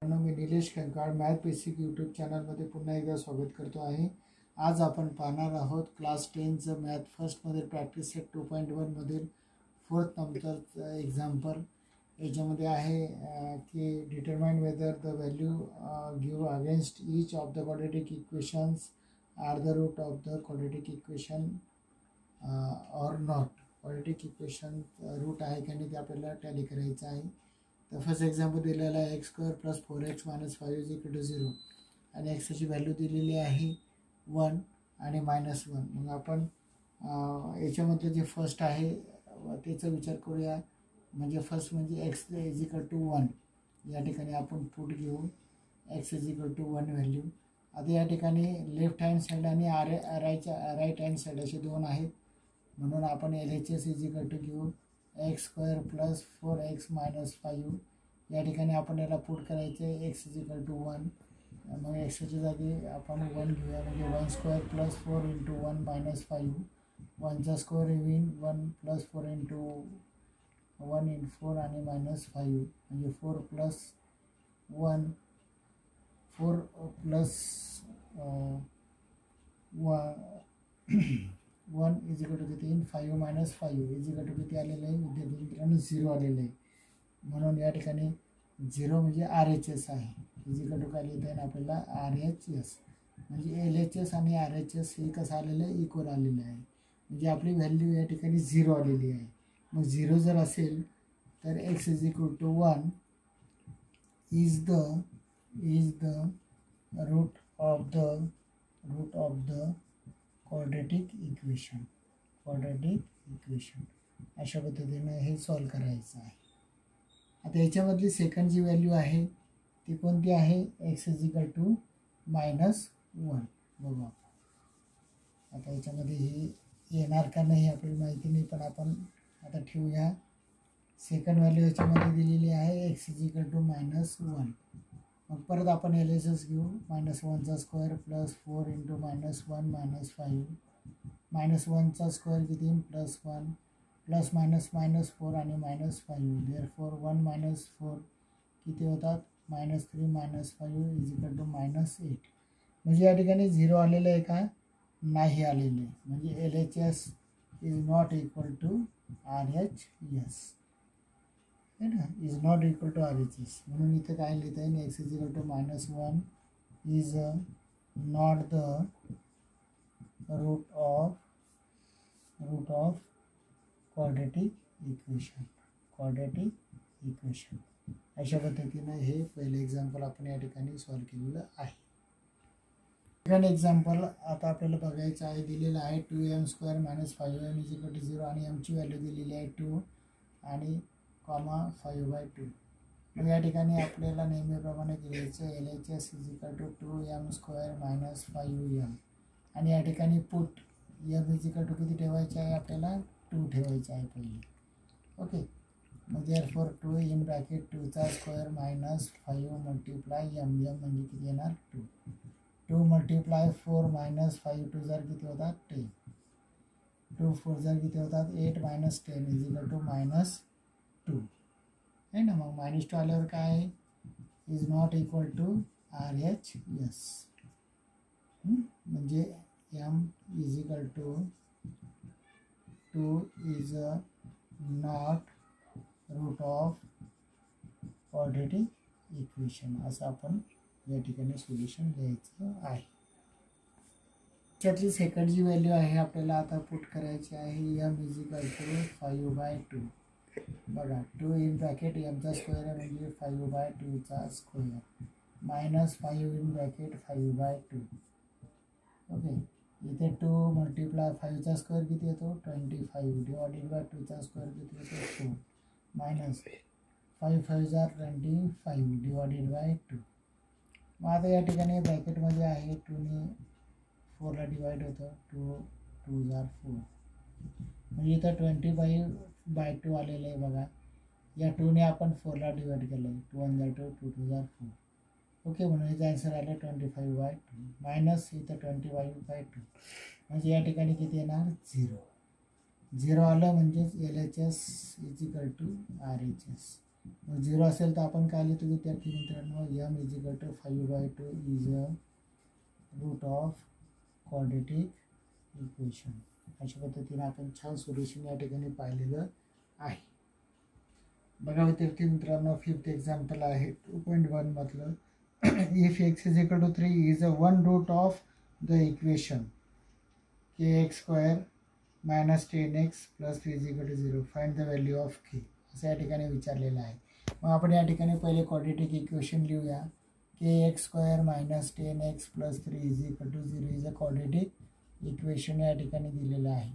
मी Nilesh Kankal math basic YouTube चॅनलमध्ये पुन्हा एकदा स्वागत करतो आहे. आज आपण पाहणार आहोत क्लास 10चं मॅथ फर्स्टमधील प्रॅक्टिस सेट 2.1मधील 4th नंबरचं एक्झाम्पल. याच्यामध्ये आहे की determine whether the value give against each of the quadratic equations are the root of the quadratic equation or not. Quadratic equation root आहे की नाही ते आपल्याला टॅली करायचं आहे. तर फर्स्ट एक्झाम्पल दिलेला आहे x² + 4x - 5 = 0 आणि एक्सची व्हॅल्यू दिलेली आहे 1 आणि -1. मग आपण याच्यामध्ये जे फर्स्ट आहे त्याचा विचार करूया. म्हणजे फर्स्ट म्हणजे x = 1. या ठिकाणी आपण पुट घेऊ x = 1 व्हॅल्यू. आता या ठिकाणी लेफ्ट हँड साईड आणि राईट हँड साईड असे दोन आहेत, म्हणून आपण LHS = घेऊ x² + 4x - 5. या ठिकाणी आपण याला पुट करायचं आहे x = 1. मग एक्सच्या जागी आपण 1 घेऊया, म्हणजे 1² + 4 × 1 - 5. 1चा स्क्वेअर येईल 1 + 4 × 1 × 4 आणि -5, म्हणजे 4 + 1 4 + 1 = किती? 5 - 5 = किती आलेलं आहे विद्यार्थी मित्रांनो? 0 आलेलं आहे. म्हणून या ठिकाणी 0 म्हणजे RHS आहे. काय लिहिता येईल आपल्याला? RHS. म्हणजे LHS आणि RHS हे कसं आलेलं आहे? इक्वल आलेलं आहे. म्हणजे आपली व्हॅल्यू या ठिकाणी 0 आलेली आहे. मग 0 जर असेल तर x = 1 is the root of the quadratic equation. अशा पद्धतीने हे सॉल्व करायचं आहे. आता याच्यामधली सेकंड जी व्हॅल्यू आहे ती कोणती आहे? x = -1. बघा आता याच्यामध्ये हे येणार का नाही आपल्याला माहिती नाही, पण आपण आता ठेवूया. सेकंड व्हॅल्यू याच्यामध्ये दिलेली आहे x = -1. मग परत आपण LHS घेऊ. -1चा स्क्वेअर + 4 × -1 - 5. -1चा स्क्वेअर किती? +1 +- 4 आणि -5. देअरफॉर 1 - 4 किती होतात? -3 - 5 = -8. म्हणजे या ठिकाणी 0 आलेलं आहे का? नाही आलेलं आहे. म्हणजे LHS is not equal to RHS है ना, is not equal to RHS. म्हणून इथं काय लिहिता येईल? x = -1 is not the root of quadratic equation. अशा पद्धतीनं हे पहिलं एक्झाम्पल आपण या ठिकाणी सॉल्व केलेलं आहे. सेकंड एक्झाम्पल आता आपल्याला बघायचं आहे. दिलेलं आहे 2m² - 5m = 0 आणि mची व्हॅल्यू दिलेली आहे 2 आणि 5/2. मग या ठिकाणी आपल्याला नेहमीप्रमाणे घ्यायचं LHS = 2m² - 5m आणि या ठिकाणी पुट m = किती ठेवायचे आहे? आपल्याला 2 ठेवायचे आहे पहिले. ओके. मग therefore 2 in bracket 2चा square - 5 × m म्हणजे किती येणार? 2. 2 × 4 - 5 2 जर किती होतात? 10. 2 4 जर किती होतात? 8 - 10 = -2 आहे ना. मग -2 आल्यावर काय आहे? Is not equal to RHS. म्हणजे m = 2 is not root of quadratic equation. असं आपण या ठिकाणी सोल्युशन घ्यायचं आहे. त्यातली सेकंड जी व्हॅल्यू आहे आपल्याला आता पुट करायची आहे. m = 5/2. बघा 2 इन ब्रॅकेट mचा स्क्वेअर आहे म्हणजे 5/2चा स्क्वेअर -5 इन ब्रॅकेट 5/2. ओके. इथे 2 × 5चा स्क्वेअर किती येतो? 25 डिवायडेड बाय 2चा स्क्वेअर किती येतो? 4 -5 5 = 25 डिवायडेड बाय 2. मग आता या ठिकाणी ब्रॅकेटमध्ये आहे 2 ने 4ला डिवाइड होतं. 2 2 = 4. म्हणजे इथं 20/2 आलेलं आहे. बघा या 2 ने आपण 4ला डिवाइड केलं आहे. 2 1 = 2 2 2 = 4. ओके. म्हणून याचं आन्सर आलं 25/2 मायनस इथं 25/2. म्हणजे या ठिकाणी किती येणार? 0 आलं. म्हणजेच LHS = RHS. मग 0 असेल तर आपण काय लिहितो विद्यार्थी मित्रांनो, m = 5/2 is a route of quadratic equation. अशा पद्धतीने आपण छान सोल्युशन या ठिकाणी पाहिलेलं आहे. बघा विद्यार्थी मित्रांनो, 5th एक्झाम्पल आहे 2.1 मधलं. If x = 3 is a one root of the equation kx² - 10x + 3 = 0 find the value of k असं या ठिकाणी विचारलेलं आहे. मग आपण या ठिकाणी पहिले क्वाड्रेटिक इक्वेशन लिहूया. kx² - 10x + 3 = 0 is a quadratic equation या ठिकाणी दिलेलं आहे.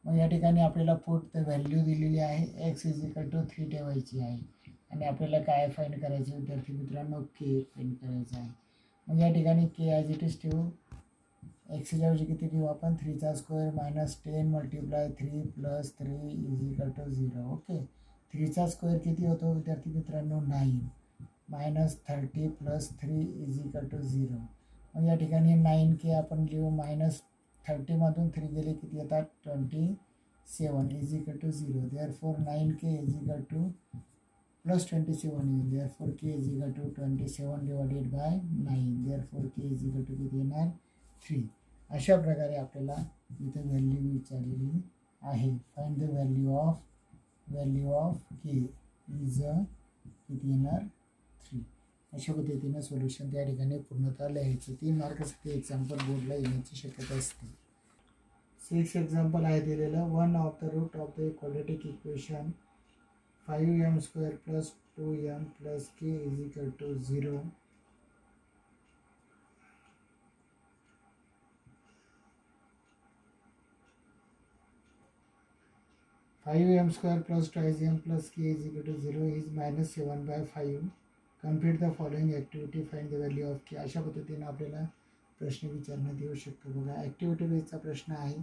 मग या ठिकाणी आपल्याला पुट द व्हॅल्यू दिलेली आहे. x = 3 ठेवायची आहे आणि आपल्याला काय फाइंड करायचे विद्यार्थी मित्रांनो, k फाइंड करायचं आहे. मग या ठिकाणी k ॲज इट इज ठेवू. एक्सच्या ऐवजी किती घेऊ आपण, 3² - 10 × 3 + 3 = 0. ओके, 3² किती होतो विद्यार्थी मित्रांनो, 9 -30 + 3 = 0. मग या ठिकाणी 9k आपण लिहू. -30मधून 3 गेले किती येतात, 27 = 0. देअरफॉर 9k = +27 येईल. Therefore k = 27/9. देअरफॉर k किती येणार, 3. अशा प्रकारे आपल्याला इथे व्हॅल्यू विचारलेली आहे. Find the value of k is किती येणार, 3. अशा पद्धतीने सोल्युशन त्या ठिकाणी पूर्णतः लिहायचं. 3 मार्कासाठी एक्झाम्पल बोर्डला येण्याची शक्यता असते. 6th एक्झाम्पल आहे दिलेलं. One of the root of the quadratic equation 5m² + 2m + k = 0. 5m² + 2m + k = 0 is -7/5. Complete the following activity, find the value of k. अशा पद्धतीने आपल्याला प्रश्न विचारण्यात येऊ शकतो. बघा, ॲक्टिव्हिटी बेसचा प्रश्न आहे.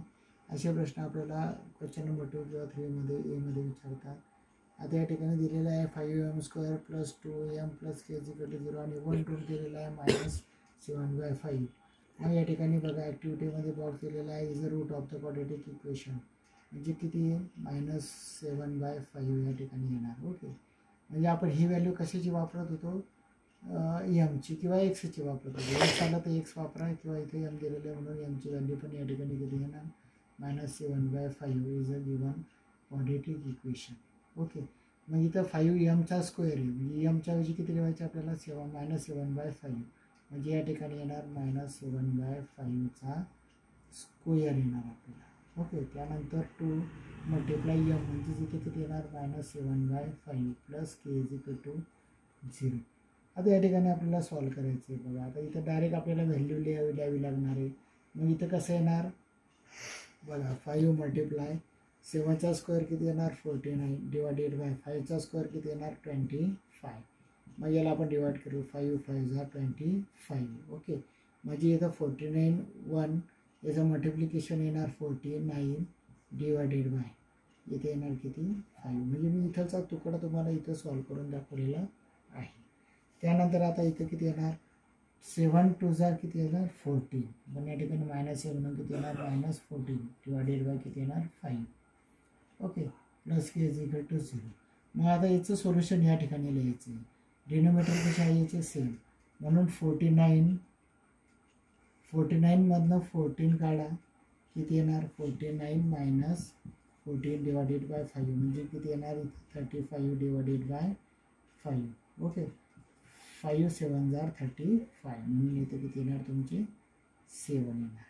असे प्रश्न आपल्याला क्वेश्चन नंबर 2 किंवा 3 एमध्ये विचारतात. आता या ठिकाणी दिलेलं आहे 5m² + 2m + k = 0 आणि 1 रूट दिलेला आहे -7/5. मग या ठिकाणी बघा, ॲक्टिव्हिटीमध्ये बॉक्स दिलेला आहे is a route of the quadratic equation, म्हणजे किती आहे, -7/5 या ठिकाणी येणार. ओके, म्हणजे आपण ही व्हॅल्यू कशाची वापरत होतो, एमची किंवा एक्सची वापरत होतो. एक्स आला तर एक्स वापरा किंवा इथे एम दिलेलं आहे म्हणून एमची व्हॅल्यू पण या ठिकाणी किती येणार, -7/5 is a given quadratic equation. Okay, मग इथं 5m² आहे, म्हणजे एमच्या ऐवजी किती लिहायचं आपल्याला, -7/5 म्हणजे या ठिकाणी येणार -7/5 स्क्वेअर येणार आपल्याला. ओके, त्यानंतर 2 × m म्हणजे इथे किती येणार, -7/5 + k = 0. आता या ठिकाणी आपल्याला सॉल्व करायचं आहे. बघा, आता इथं डायरेक्ट आपल्याला व्हॅल्यू द्यावी लागणार आहे. मग इथं कसं येणार, बघा, 5 × 7² किती येणार, 49 / 5² किती येणार, 25. मग याला आपण डिवाइड करू. 5 × 5 = 25. ओके, म्हणजे इथं 49 1 याचं मल्टिप्लिकेशन येणार 49 / इथे येणार किती, 5. म्हणजे मी इथंचा तुकडा तुम्हाला इथं सॉल्व करून दाखवलेला आहे. त्यानंतर आता इथं किती येणार, 7 × 2 किती येणार, 14. पण या ठिकाणी -7 म्हणून किती येणार, -14 / किती येणार, 5. Okay, + k = 0. मग आता याचं सोल्युशन या ठिकाणी लिहायचं आहे. डिनोमिनेटर कसे आहे याचे, सेम, म्हणून 49 मधनं 14 काढा, किती येणार, 49 - 14 / 5 म्हणजे किती येणार, 35 / 5. ओके, 5 × 7 = 35 म्हणून इथे किती येणार तुमचे, 7 येणार.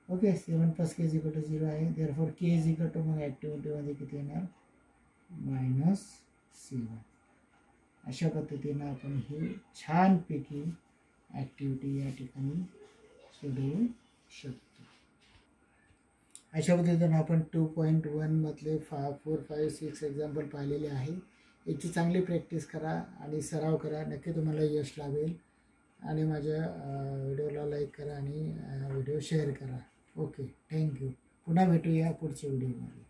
ओके, 7 + k = 0 आहे. देअरफॉर k = मग ॲक्टिव्हिटीमध्ये किती येणार, -7. अशा पद्धतीनं आपण ही छानपैकी ॲक्टिव्हिटी या ठिकाणी सोडवू शकतो. अशा पद्धतीनं आपण 2.1 मधले 4, 5, 6 एक्झाम्पल पाहिलेले आहे. याची चांगली प्रॅक्टिस करा आणि सराव करा, नक्की तुम्हाला यश लाभेल. आणि माझ्या व्हिडिओला लाईक करा आणि व्हिडिओ शेअर करा. Okay, thank you. पुन्हा भेटूया पुढच्या व्हिडिओमध्ये.